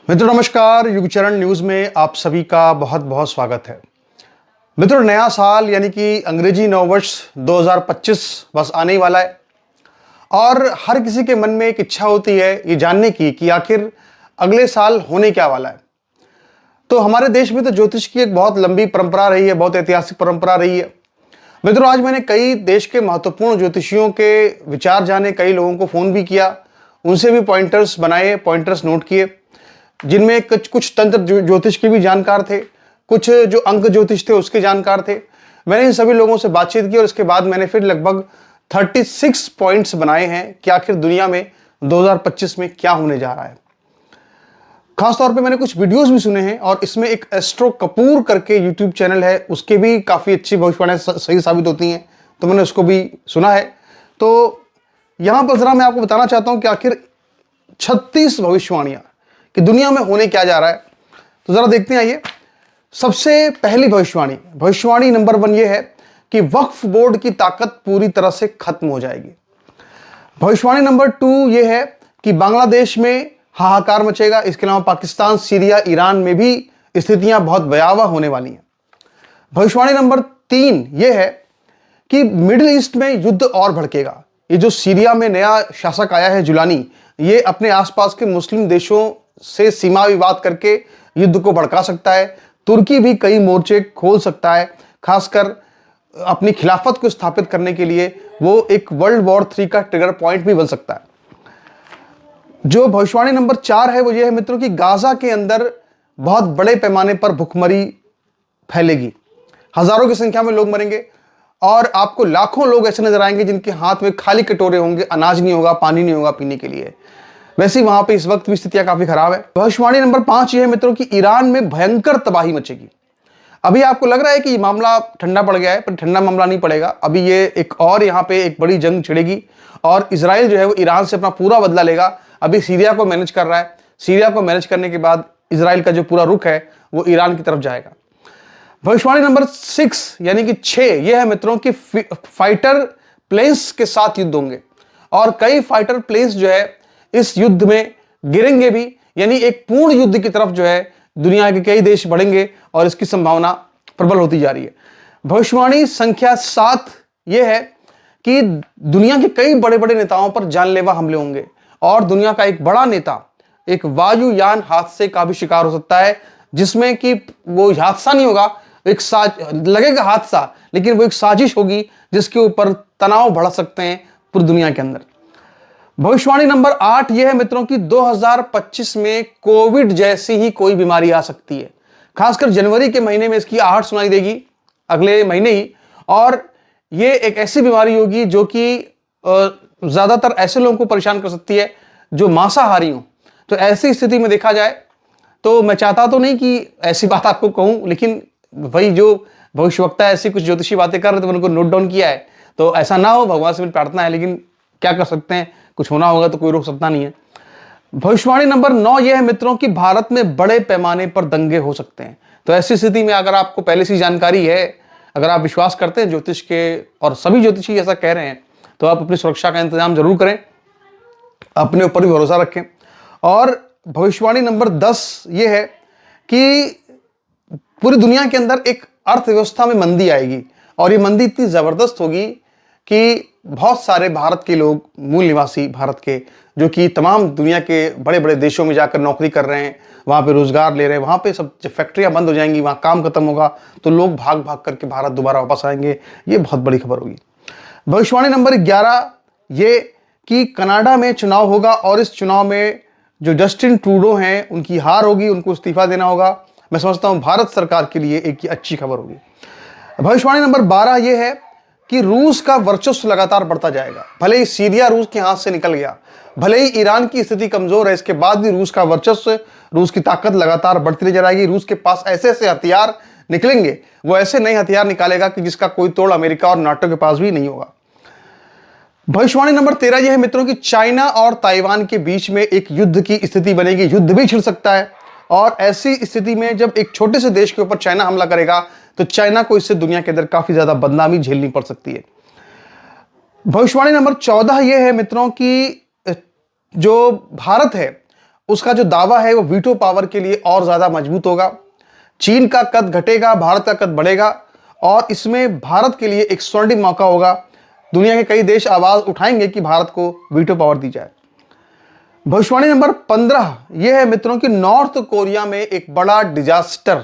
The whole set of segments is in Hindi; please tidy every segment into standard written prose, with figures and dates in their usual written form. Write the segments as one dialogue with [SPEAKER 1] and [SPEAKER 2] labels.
[SPEAKER 1] मित्रों नमस्कार, युगचरण न्यूज़ में आप सभी का बहुत बहुत स्वागत है। मित्रों, नया साल यानी कि अंग्रेजी नववर्ष 2025 बस आने ही वाला है और हर किसी के मन में एक इच्छा होती है ये जानने की कि आखिर अगले साल होने क्या वाला है। तो हमारे देश में तो ज्योतिष की एक बहुत लंबी परंपरा रही है, बहुत ऐतिहासिक परंपरा रही है। मित्रों, आज मैंने कई देश के महत्वपूर्ण ज्योतिषियों के विचार जाने, कई लोगों को फ़ोन भी किया, उनसे भी पॉइंटर्स बनाए, पॉइंटर्स नोट किए, जिनमें कुछ तंत्र ज्योतिष के भी जानकार थे, कुछ जो अंक ज्योतिष थे उसके जानकार थे। मैंने इन सभी लोगों से बातचीत की और इसके बाद मैंने फिर लगभग 36 पॉइंट्स बनाए हैं कि आखिर दुनिया में 2025 में क्या होने जा रहा है। खासतौर पे मैंने कुछ वीडियोस भी सुने हैं और इसमें एक एस्ट्रो कपूर करके यूट्यूब चैनल है, उसके भी काफ़ी अच्छी भविष्यवाणियां सही साबित होती हैं, तो मैंने उसको भी सुना है। तो यहाँ पर ज़रा मैं आपको बताना चाहता हूँ कि आखिर 36 भविष्यवाणियाँ कि दुनिया में होने क्या जा रहा है। तो ज़रा देखते हैं। आइए, सबसे पहली भविष्यवाणी नंबर 1 ये है कि वक्फ बोर्ड की ताकत पूरी तरह से खत्म हो जाएगी। भविष्यवाणी नंबर 2 ये है कि बांग्लादेश में हाहाकार मचेगा। इसके अलावा पाकिस्तान, सीरिया, ईरान में भी स्थितियां बहुत भयावह होने वाली हैं। भविष्यवाणी नंबर 3 ये है कि मिडिल ईस्ट में युद्ध और भड़केगा। ये जो सीरिया में नया शासक आया है जुलानी, ये अपने आसपास के मुस्लिम देशों से सीमा विवाद करके युद्ध को भड़का सकता है। तुर्की भी कई मोर्चे खोल सकता है, खासकर अपनी खिलाफत को स्थापित करने के लिए वो एक वर्ल्ड वॉर 3 का ट्रिगर पॉइंट भी बन सकता है। जो भविष्यवाणी नंबर 4 है वो ये है मित्रों कि गाजा के अंदर बहुत बड़े पैमाने पर भुखमरी फैलेगी। हजारों की संख्या में लोग मरेंगे और आपको लाखों लोग ऐसे नजर आएंगे जिनके हाथ में खाली कटोरे होंगे, अनाज नहीं होगा, पानी नहीं होगा पीने के लिए। वैसे ही वहां पे इस वक्त भी स्थितियां काफी खराब है। भविष्यवाणी नंबर 5 ये है मित्रों कि ईरान में भयंकर तबाही मचेगी। अभी आपको लग रहा है कि ये मामला ठंडा पड़ गया है, पर ठंडा मामला नहीं पड़ेगा। अभी ये एक और यहाँ पे एक बड़ी जंग छिड़ेगी और इजराइल जो है वो ईरान से अपना पूरा बदला लेगा। अभी सीरिया को मैनेज कर रहा है, सीरिया को मैनेज करने के बाद इजराइल का जो पूरा रुख है वो ईरान की तरफ जाएगा। भविष्यवाणी नंबर 6 यानी कि 6 ये है मित्रों कि फाइटर प्लेन्स के साथ युद्ध होंगे और कई फाइटर प्लेन्स जो है इस युद्ध में गिरेंगे भी, यानी एक पूर्ण युद्ध की तरफ जो है दुनिया के कई देश बढ़ेंगे और इसकी संभावना प्रबल होती जा रही है। भविष्यवाणी संख्या 7 यह है कि दुनिया के कई बड़े बड़े नेताओं पर जानलेवा हमले होंगे और दुनिया का एक बड़ा नेता एक वायुयान हादसे का भी शिकार हो सकता है, जिसमें कि वो हादसा नहीं होगा, एक लगेगा हादसा, लेकिन वो एक साजिश होगी जिसके ऊपर तनाव बढ़ सकते हैं पूरी दुनिया के अंदर। भविष्यवाणी नंबर 8 यह है मित्रों कि 2025 में कोविड जैसी ही कोई बीमारी आ सकती है। खासकर जनवरी के महीने में इसकी आहट सुनाई देगी, अगले महीने ही। और यह एक ऐसी बीमारी होगी जो कि ज्यादातर ऐसे लोगों को परेशान कर सकती है जो मांसाहारी हों। तो ऐसी स्थिति में देखा जाए तो मैं चाहता तो नहीं कि ऐसी बात आपको कहूं, लेकिन भाई जो भविष्यवक्ता ऐसी कुछ ज्योतिषी बातें कर रहे थे मैंने उनको नोट डाउन किया है। तो ऐसा ना हो, भगवान से मेरी प्रार्थना है, लेकिन क्या कर सकते हैं, कुछ होना होगा तो कोई रोक सकता नहीं है। भविष्यवाणी नंबर 9 यह है मित्रों कि भारत में बड़े पैमाने पर दंगे हो सकते हैं। तो ऐसी स्थिति में अगर आपको पहले से जानकारी है, अगर आप विश्वास करते हैं ज्योतिष के और सभी ज्योतिषी ऐसा कह रहे हैं, तो आप अपनी सुरक्षा का इंतजाम जरूर करें, अपने ऊपर भी भरोसा रखें। और भविष्यवाणी नंबर 10 यह है कि पूरी दुनिया के अंदर एक अर्थव्यवस्था में मंदी आएगी और ये मंदी इतनी जबरदस्त होगी कि बहुत सारे भारत के लोग, मूल निवासी भारत के, जो कि तमाम दुनिया के बड़े बड़े देशों में जाकर नौकरी कर रहे हैं, वहाँ पे रोजगार ले रहे हैं, वहाँ पे सब फैक्ट्रियाँ बंद हो जाएंगी, वहाँ काम खत्म होगा, तो लोग भाग भाग करके भारत दोबारा वापस आएंगे। ये बहुत बड़ी खबर होगी। भविष्यवाणी नंबर 11 ये कि कनाडा में चुनाव होगा और इस चुनाव में जो जस्टिन ट्रूडो हैं उनकी हार होगी, उनको इस्तीफा देना होगा। मैं समझता हूँ भारत सरकार के लिए एक अच्छी खबर होगी। भविष्यवाणी नंबर 12 ये है कि रूस का वर्चस्व लगातार बढ़ता जाएगा। भले ही सीरिया रूस के हाथ से निकल गया, भले ही ईरान की स्थिति कमजोर है, इसके बाद भी रूस का वर्चस्व, रूस की ताकत लगातार बढ़ती नजर आएगी। रूस के पास ऐसे ऐसे हथियार निकलेंगे, वो ऐसे नए हथियार निकालेगा कि जिसका कोई तोड़ अमेरिका और नाटो के पास भी नहीं होगा। भविष्यवाणी नंबर 13 यह है मित्रों कि चाइना और ताइवान के बीच में एक युद्ध की स्थिति बनेगी, युद्ध भी छिड़ सकता है। और ऐसी स्थिति में जब एक छोटे से देश के ऊपर चाइना हमला करेगा तो चाइना को इससे दुनिया के अंदर काफी ज्यादा बदनामी झेलनी पड़ सकती है। भविष्यवाणी नंबर 14 यह है मित्रों कि जो भारत है उसका जो दावा है वो वीटो पावर के लिए और ज्यादा मजबूत होगा। चीन का कद घटेगा, भारत का कद बढ़ेगा और इसमें भारत के लिए एक स्वर्णिम मौका होगा। दुनिया के कई देश आवाज उठाएंगे कि भारत को वीटो पावर दी जाए। भविष्यवाणी नंबर 15 यह है मित्रों कि नॉर्थ कोरिया में एक बड़ा डिजास्टर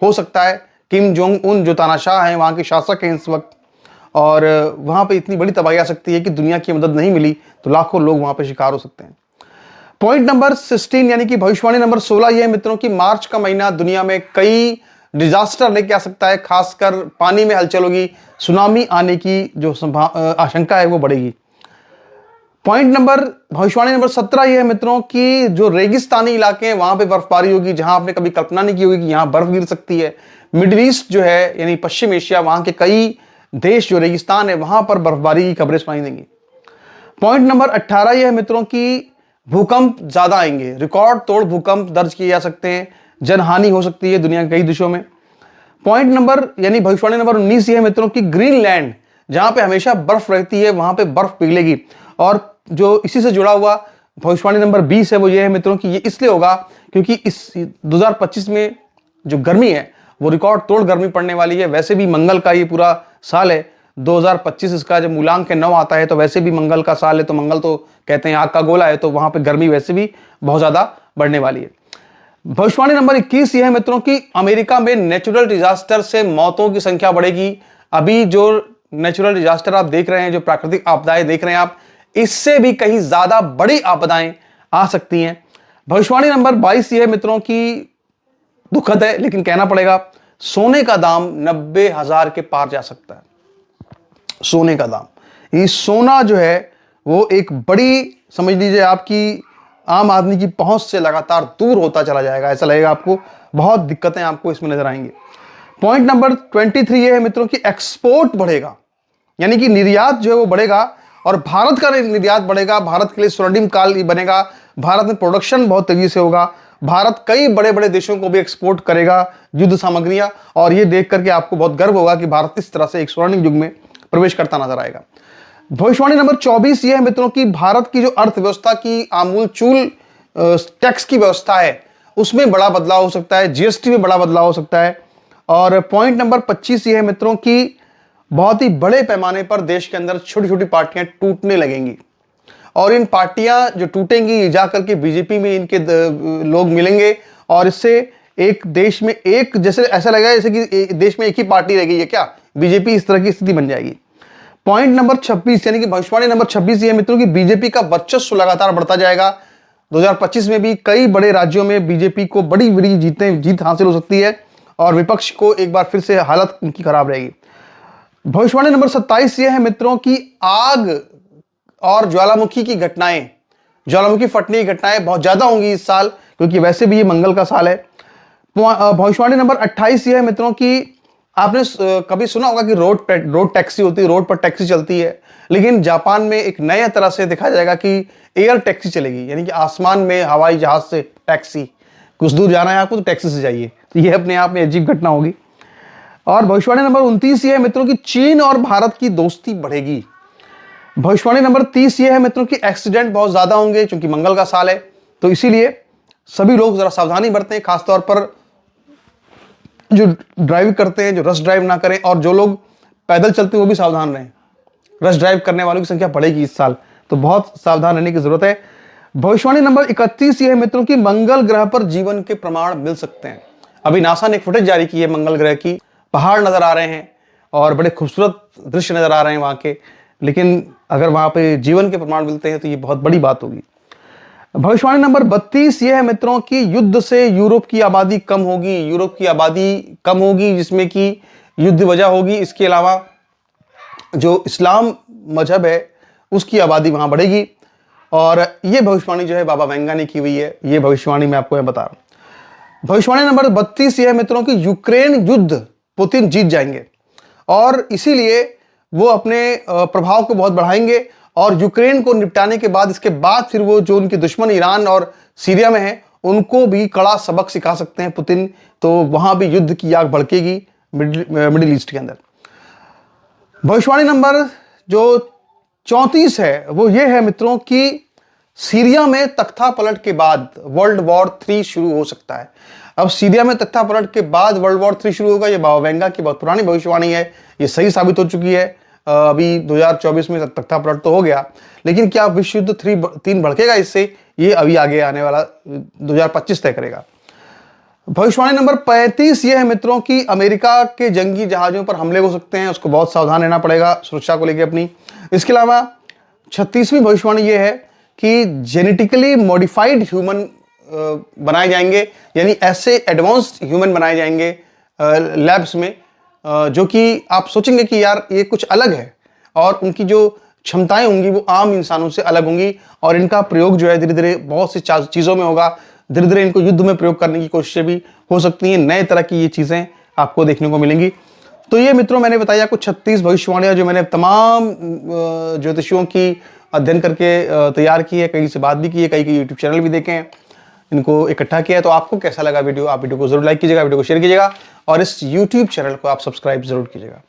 [SPEAKER 1] हो सकता है। किम जोंग उन जो तानाशाह हैं, वहां के शासक हैं इस वक्त, और वहां पे इतनी बड़ी तबाही आ सकती है कि दुनिया की मदद नहीं मिली तो लाखों लोग वहां पे शिकार हो सकते हैं। पॉइंट नंबर 16 यानी कि भविष्यवाणी नंबर 16 यह है मित्रों कि मार्च का महीना दुनिया में कई डिजास्टर लेके आ सकता है। खासकर पानी में हलचल होगी, सुनामी आने की जो आशंका है वो बढ़ेगी। पॉइंट नंबर भविष्यवाणी नंबर 17 यह है मित्रों कि जो रेगिस्तानी इलाके हैं वहां पे बर्फबारी होगी, जहां आपने कभी कल्पना नहीं की होगी कि यहां बर्फ गिर सकती है। मिडिल ईस्ट जो है यानी पश्चिम एशिया, वहां के कई देश जो रेगिस्तान है वहां पर बर्फबारी की खबरें सुनाई देंगी। पॉइंट नंबर 18 यह है मित्रों कि भूकंप ज्यादा आएंगे, रिकॉर्ड तोड़ भूकंप दर्ज किए जा सकते हैं, जनहानि हो सकती है दुनिया के कई देशों में। पॉइंट नंबर यानी भविष्यवाणी नंबर 19 यह है मित्रों कि ग्रीनलैंड जहां पे हमेशा बर्फ रहती है वहां पे बर्फ पिघलेगी। और जो इसी से जुड़ा हुआ भविष्यवाणी नंबर 20 है वो ये है मित्रों कि ये इसलिए होगा क्योंकि इस 2025 में जो गर्मी है वो रिकॉर्ड तोड़ गर्मी पड़ने वाली है। वैसे भी मंगल का ये पूरा साल है 2025, इसका जब मूलांक 9 आता है तो वैसे भी मंगल का साल है, तो मंगल तो कहते हैं आग का गोला है, तो वहां पे गर्मी वैसे भी बहुत ज्यादा बढ़ने वाली है। भविष्यवाणी नंबर 21 यह है मित्रों कि अमेरिका में नेचुरल डिजास्टर से मौतों की संख्या बढ़ेगी। अभी जो नेचुरल डिजास्टर आप देख रहे हैं, जो प्राकृतिक आपदाएं देख रहे हैं आप, इससे भी कहीं ज्यादा बड़ी आपदाएं आ सकती हैं। भविष्यवाणी नंबर 22 यह है मित्रों की दुखद है लेकिन कहना पड़ेगा, सोने का दाम 90,000 के पार जा सकता है। सोने का दाम, ये सोना जो है वो एक बड़ी, समझ लीजिए आपकी आम आदमी की पहुंच से लगातार दूर होता चला जाएगा। ऐसा लगेगा आपको, बहुत दिक्कतें आपको इसमें नजर आएंगी। पॉइंट नंबर 23 ये है मित्रों कि एक्सपोर्ट बढ़ेगा, यानी कि निर्यात जो है वो बढ़ेगा और भारत का निर्यात बढ़ेगा। भारत के लिए स्वर्णिम काल बनेगा। भारत में प्रोडक्शन बहुत तेजी से होगा। भारत कई बड़े बड़े देशों को भी एक्सपोर्ट करेगा युद्ध सामग्रियां, और ये देख करके आपको बहुत गर्व होगा कि भारत इस तरह से एक स्वर्णिम युग में प्रवेश करता नजर आएगा। भविष्यवाणी नंबर 24 यह है मित्रों कि भारत की जो अर्थव्यवस्था की आमूलचूल टैक्स की व्यवस्था है उसमें बड़ा बदलाव हो सकता है, जीएसटी में बड़ा बदलाव हो सकता है। और पॉइंट नंबर 25 यह है मित्रों कि बहुत ही बड़े पैमाने पर देश के अंदर छोटी छोटी पार्टियां टूटने लगेंगी, और इन पार्टियां जो टूटेंगी जाकर के बीजेपी में इनके लोग मिलेंगे, और इससे एक देश में एक, जैसे ऐसा लगेगा जैसे कि देश में एक ही पार्टी रह गई है क्या, बीजेपी, इस तरह की स्थिति बन जाएगी। पॉइंट नंबर 26 यानी कि भविष्यवाणी नंबर 26 ये मित्रों की बीजेपी का वर्चस्व लगातार बढ़ता जाएगा। 2025 में भी कई बड़े राज्यों में बीजेपी को बड़ी बड़ी जीत हासिल हो सकती है और विपक्ष को एक बार फिर से हालत उनकी खराब रहेगी। भविष्यवाणी नंबर 27 ये है मित्रों की आग और ज्वालामुखी की घटनाएं, ज्वालामुखी फटने की घटनाएं बहुत ज्यादा होंगी इस साल, क्योंकि वैसे भी ये मंगल का साल है। भविष्यवाणी नंबर 28 ये है मित्रों की आपने कभी सुना होगा कि रोड टैक्सी होती है, रोड पर टैक्सी चलती है, लेकिन जापान में एक नए तरह से दिखाया जाएगा कि एयर टैक्सी चलेगी, यानी कि आसमान में हवाई जहाज से टैक्सी। कुछ दूर जाना है आपको तो टैक्सी से जाइए, तो यह अपने आप में अजीब घटना होगी। और भविष्यवाणी नंबर 29 ये है मित्रों की चीन और भारत की दोस्ती बढ़ेगी। भविष्यवाणी नंबर 30 ये है मित्रों की एक्सीडेंट बहुत ज्यादा होंगे, क्योंकि मंगल का साल है, तो इसीलिए सभी लोग जरा सावधानी बरतें, खासतौर पर जो ड्राइव करते हैं, जो रश ड्राइव ना करें, और जो लोग पैदल चलते हैं वो भी सावधान रहें। रश ड्राइव करने वालों की संख्या बढ़ेगी इस साल, तो बहुत सावधान रहने की जरूरत है। भविष्यवाणी नंबर 31 ये है मित्रों की मंगल ग्रह पर जीवन के प्रमाण मिल सकते हैं। अभी नासा ने एक फुटेज जारी की है मंगल ग्रह की, पहाड़ नजर आ रहे हैं और बड़े खूबसूरत दृश्य नजर आ रहे हैं वहां के, लेकिन अगर वहां पे जीवन के प्रमाण मिलते हैं तो ये बहुत बड़ी बात होगी। भविष्यवाणी नंबर 32 यह है मित्रों की युद्ध से यूरोप की आबादी कम होगी। यूरोप की आबादी कम होगी जिसमें कि युद्ध वजह होगी। इसके अलावा जो इस्लाम मजहब है उसकी आबादी वहां बढ़ेगी, और यह भविष्यवाणी जो है बाबा वेंगा ने की हुई है। यह भविष्यवाणी मैं आपको बता रहा हूं। भविष्यवाणी नंबर 32 यह है मित्रों की यूक्रेन युद्ध पुतिन जीत जाएंगे, और इसीलिए वो अपने प्रभाव को बहुत बढ़ाएंगे, और यूक्रेन को निपटाने के बाद, इसके बाद फिर वो जो उनके दुश्मन ईरान और सीरिया में हैं उनको भी कड़ा सबक सिखा सकते हैं पुतिन, तो वहां भी युद्ध की आग भड़केगी मिडिल ईस्ट के अंदर। भविष्यवाणी नंबर जो 34 है वो ये है मित्रों की सीरिया में तख्ता पलट के बाद वर्ल्ड वॉर 3 शुरू हो सकता है। अब सीरिया में तख्ता पलट के बाद वर्ल्ड वॉर 3 शुरू होगा, ये बाबा वेंगा की बहुत पुरानी भविष्यवाणी है, ये सही साबित हो चुकी है। अभी 2024 में तख्ता पलट तो हो गया, लेकिन क्या विश्व युद्ध 3 भड़केगा इससे, ये अभी आगे आने वाला 2025 तय करेगा। भविष्यवाणी नंबर 35 ये है मित्रों कि अमेरिका के जंगी जहाजों पर हमले हो सकते हैं, उसको बहुत सावधान रहना पड़ेगा सुरक्षा को लेकर अपनी। इसके अलावा 36वीं भविष्यवाणी ये है कि जेनेटिकली मॉडिफाइड ह्यूमन बनाए जाएंगे, यानी ऐसे एडवांस्ड ह्यूमन बनाए जाएंगे लैब्स में जो कि आप सोचेंगे कि यार ये कुछ अलग है, और उनकी जो क्षमताएं होंगी वो आम इंसानों से अलग होंगी, और इनका प्रयोग जो है धीरे धीरे बहुत सी चीज़ों में होगा। धीरे धीरे इनको युद्ध में प्रयोग करने की कोशिशें भी हो सकती हैं, नए तरह की ये चीज़ें आपको देखने को मिलेंगी। तो ये मित्रों मैंने बताया कुछ 36 भविष्यवाणियां जो मैंने तमाम ज्योतिषियों की अध्ययन करके तैयार की है, कई से बात भी की है, कई यूट्यूब चैनल भी देखे हैं, इनको इकट्ठा किया है। तो आपको कैसा लगा वीडियो, आप वीडियो को जरूर लाइक कीजिएगा, वीडियो को शेयर कीजिएगा, और इस यूट्यूब चैनल को आप सब्सक्राइब जरूर कीजिएगा।